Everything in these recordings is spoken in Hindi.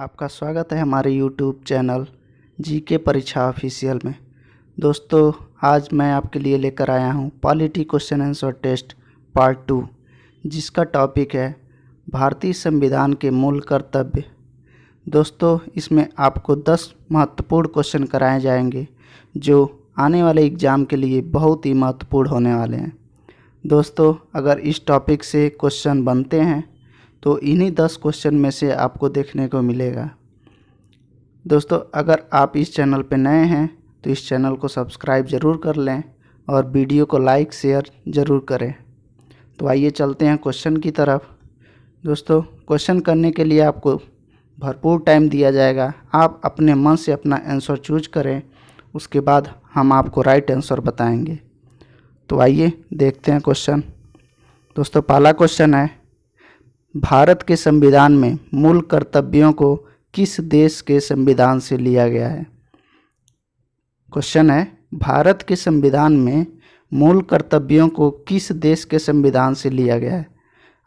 आपका स्वागत है हमारे यूट्यूब चैनल जीके परीक्षा ऑफिशियल में। दोस्तों, आज मैं आपके लिए लेकर आया हूं polity question answer test part 2, जिसका टॉपिक है भारतीय संविधान के मूल कर्तव्य। दोस्तों, इसमें आपको 10 महत्वपूर्ण क्वेश्चन कराए जाएंगे जो आने वाले एग्ज़ाम के लिए बहुत ही महत्वपूर्ण होने वाले हैं। दोस्तों, अगर इस टॉपिक से क्वेश्चन बनते हैं तो इन्हीं 10 क्वेश्चन में से आपको देखने को मिलेगा। दोस्तों, अगर आप इस चैनल पर नए हैं तो इस चैनल को सब्सक्राइब ज़रूर कर लें और वीडियो को लाइक शेयर ज़रूर करें। तो आइए चलते हैं क्वेश्चन की तरफ। दोस्तों, क्वेश्चन करने के लिए आपको भरपूर टाइम दिया जाएगा। आप अपने मन से अपना आंसर चूज करें, उसके बाद हम आपको राइट आंसर बताएंगे। तो आइए देखते हैं क्वेश्चन। दोस्तों, पहला क्वेश्चन है, भारत के संविधान में मूल कर्तव्यों को किस देश के संविधान से लिया गया है? क्वेश्चन है, भारत के संविधान में मूल कर्तव्यों को किस देश के संविधान से लिया गया है?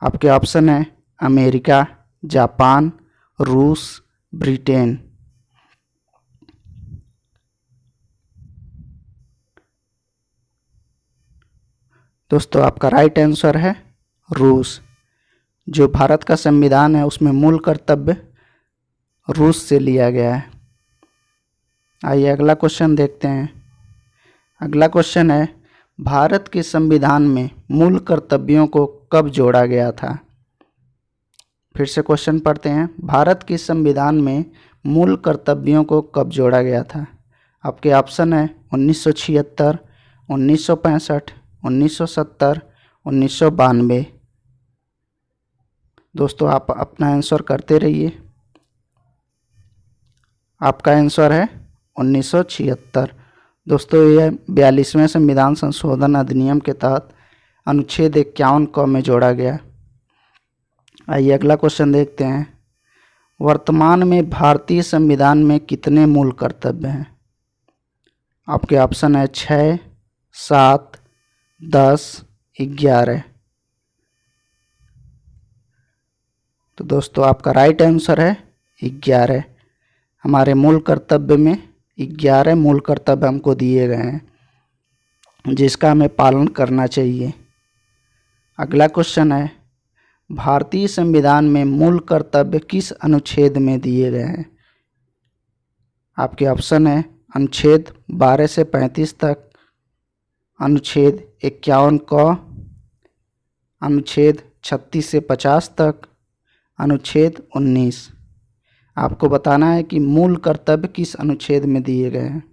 आपके ऑप्शन है अमेरिका, जापान, रूस, ब्रिटेन। दोस्तों, आपका राइट आंसर है रूस। जो भारत का संविधान है उसमें मूल कर्तव्य रूस से लिया गया है। आइए अगला क्वेश्चन देखते हैं। अगला क्वेश्चन है, भारत के संविधान में मूल कर्तव्यों को कब जोड़ा गया था? फिर से क्वेश्चन पढ़ते हैं। भारत के संविधान में मूल कर्तव्यों को कब जोड़ा गया था? आपके ऑप्शन है 1976, 1965, 1970, 1992। दोस्तों, आप अपना आंसर करते रहिए। आपका आंसर है 1976। दोस्तों, यह 42वें संविधान संशोधन अधिनियम के तहत अनुच्छेद 51 क में जोड़ा गया। आइए अगला क्वेश्चन देखते हैं। वर्तमान में भारतीय संविधान में कितने मूल कर्तव्य हैं? आपके ऑप्शन है 6, 7, 10, 11। तो दोस्तों, आपका राइट आंसर है 11। हमारे मूल कर्तव्य में 11 मूल कर्तव्य हमको दिए गए हैं जिसका हमें पालन करना चाहिए। अगला क्वेश्चन है, भारतीय संविधान में मूल कर्तव्य किस अनुच्छेद में दिए गए हैं? आपके ऑप्शन है अनुच्छेद 12 से 35 तक, अनुच्छेद 51 क, अनुच्छेद 36 से 50 तक, अनुच्छेद 19। आपको बताना है कि मूल कर्तव्य किस अनुच्छेद में दिए गए हैं।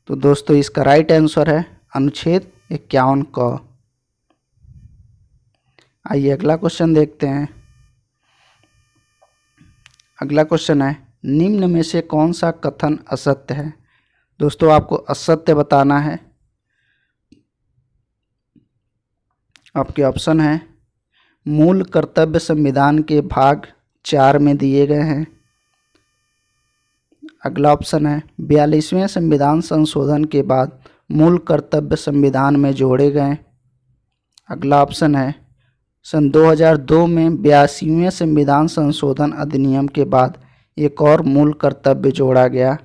तो दोस्तों, इसका राइट आंसर है अनुच्छेद 51 क। आइए अगला क्वेश्चन देखते हैं। अगला क्वेश्चन है, निम्न में से कौन सा कथन असत्य है? दोस्तों, आपको असत्य बताना है। आपके ऑप्शन है मूल कर्तव्य संविधान के भाग 4 में दिए गए हैं। अगला ऑप्शन है 42वें संविधान संशोधन के बाद मूल कर्तव्य संविधान में जोड़े गए। अगला ऑप्शन है सन 2002 में 82वें संविधान संशोधन अधिनियम के बाद एक और मूल कर्तव्य जोड़ा गया।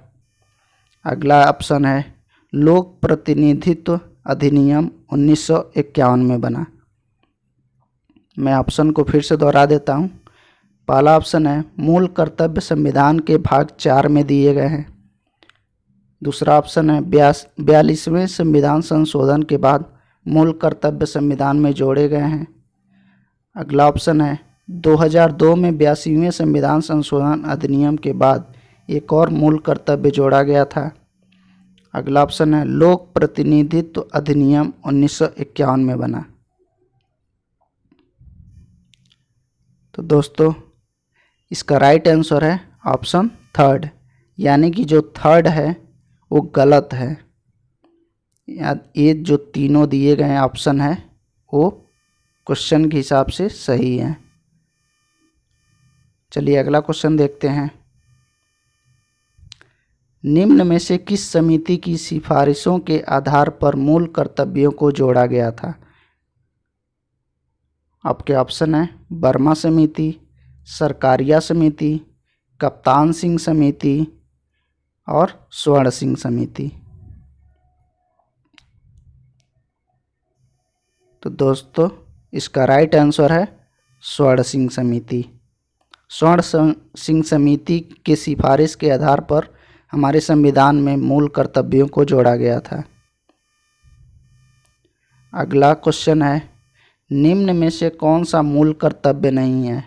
अगला ऑप्शन है लोक प्रतिनिधित्व अधिनियम 1951 में बना। मैं ऑप्शन को फिर से दोहरा देता हूँ। पहला ऑप्शन है मूल कर्तव्य संविधान के भाग 4 में दिए गए हैं। दूसरा ऑप्शन है 42वें संविधान संशोधन के बाद मूल कर्तव्य संविधान में जोड़े गए हैं। अगला ऑप्शन है 2002 में 82वें संविधान संशोधन अधिनियम के बाद एक और मूल कर्तव्य जोड़ा गया था। अगला ऑप्शन है लोक प्रतिनिधित्व अधिनियम 1951 में बना। तो दोस्तों, इसका राइट आंसर है ऑप्शन 3, यानी कि जो 3 है वो गलत है। ये जो तीनों दिए गए ऑप्शन है वो क्वेश्चन के हिसाब से सही है। चलिए अगला क्वेश्चन देखते हैं। निम्न में से किस समिति की सिफारिशों के आधार पर मूल कर्तव्यों को जोड़ा गया था? आपके ऑप्शन है वर्मा समिति, सरकारिया समिति, कप्तान सिंह समिति और स्वर्ण सिंह समिति। तो दोस्तों इसका राइट आंसर है स्वर्ण सिंह समिति। स्वर्ण सिंह समिति की सिफारिश के आधार पर हमारे संविधान में मूल कर्तव्यों को जोड़ा गया था। अगला क्वेश्चन है, निम्न में से कौन सा मूल कर्तव्य नहीं है?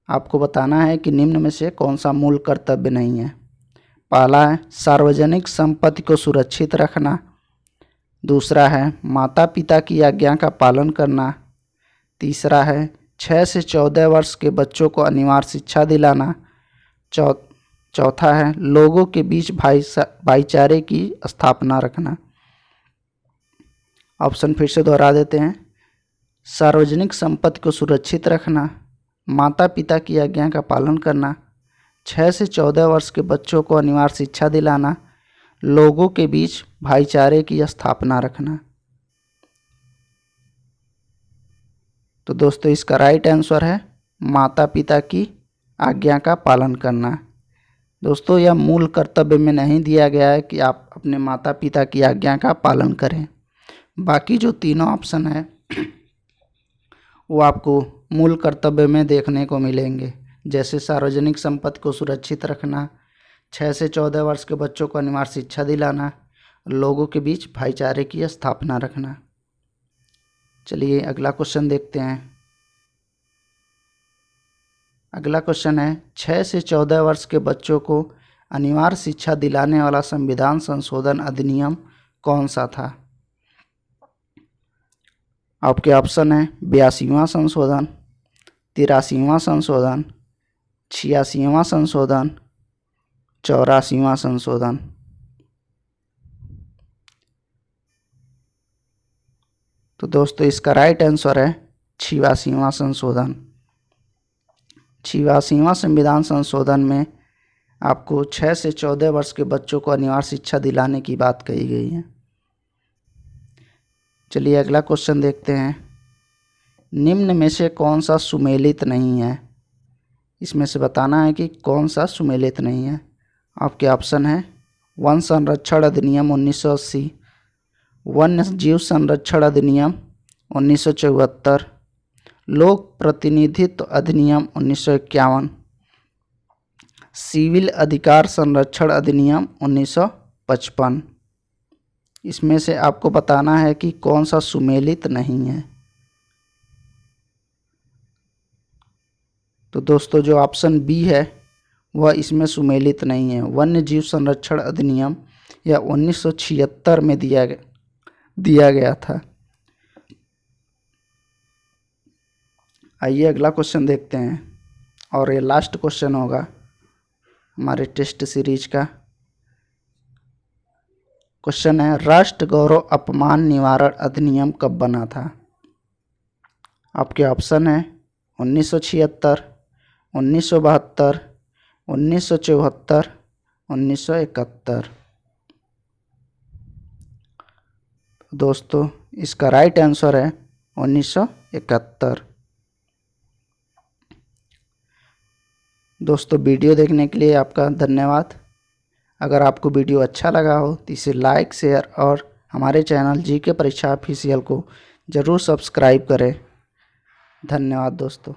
आपको बताना है कि निम्न में से कौन सा मूल कर्तव्य नहीं है। पहला है सार्वजनिक संपत्ति को सुरक्षित रखना। दूसरा है माता पिता की आज्ञा का पालन करना। तीसरा है 6 से 14 वर्ष के बच्चों को अनिवार्य शिक्षा दिलाना। चौथा है लोगों के बीच भाईचारे की स्थापना रखना। ऑप्शन फिर से दोहरा देते हैं। सार्वजनिक संपत्ति को सुरक्षित रखना, माता पिता की आज्ञा का पालन करना, 6 से 14 वर्ष के बच्चों को अनिवार्य शिक्षा दिलाना, लोगों के बीच भाईचारे की स्थापना रखना। तो दोस्तों इसका राइट आंसर है माता पिता की आज्ञा का पालन करना। दोस्तों यह मूल कर्तव्य में नहीं दिया गया है कि आप अपने माता पिता की आज्ञा का पालन करें। बाकी जो तीनों ऑप्शन है वो आपको मूल कर्तव्य में देखने को मिलेंगे, जैसे सार्वजनिक संपत्ति को सुरक्षित रखना, 6 से 14 वर्ष के बच्चों को अनिवार्य शिक्षा दिलाना, लोगों के बीच भाईचारे की स्थापना रखना। चलिए अगला क्वेश्चन देखते हैं। अगला क्वेश्चन है 6 से 14 वर्ष के बच्चों को अनिवार्य शिक्षा दिलाने वाला संविधान संशोधन अधिनियम कौन सा था? आपके ऑप्शन है 82वां संशोधन, 83वां संशोधन, 86वां संशोधन, 84वां संशोधन। तो दोस्तों इसका राइट आंसर है 86वां संशोधन। 86वां संविधान संशोधन में आपको 6 से 14 वर्ष के बच्चों को अनिवार्य शिक्षा दिलाने की बात कही गई है। चलिए अगला क्वेश्चन देखते हैं। निम्न में से कौन सा सुमेलित नहीं है? इसमें से बताना है कि कौन सा सुमेलित नहीं है। आपके ऑप्शन है वन संरक्षण अधिनियम 1980, वन्य जीव संरक्षण अधिनियम 1974, लोक प्रतिनिधित्व अधिनियम 1951, सिविल अधिकार संरक्षण अधिनियम 1955। इसमें से आपको बताना है कि कौन सा सुमेलित नहीं है। तो दोस्तों जो ऑप्शन बी है वह इसमें सुमेलित नहीं है। वन्य जीव संरक्षण अधिनियम यह 1976 में दिया गया था। आइए अगला क्वेश्चन देखते हैं और ये लास्ट क्वेश्चन होगा हमारे टेस्ट सीरीज का। क्वेश्चन है राष्ट्र गौरव अपमान निवारण अधिनियम कब बना था? आपके ऑप्शन है 1976, 1972, 1974, 1971। दोस्तों इसका राइट आंसर है 1971। दोस्तों वीडियो देखने के लिए आपका धन्यवाद। अगर आपको वीडियो अच्छा लगा हो तो इसे लाइक, शेयर और हमारे चैनल जीके परीक्षा ऑफिशियल को ज़रूर सब्सक्राइब करें। धन्यवाद दोस्तों।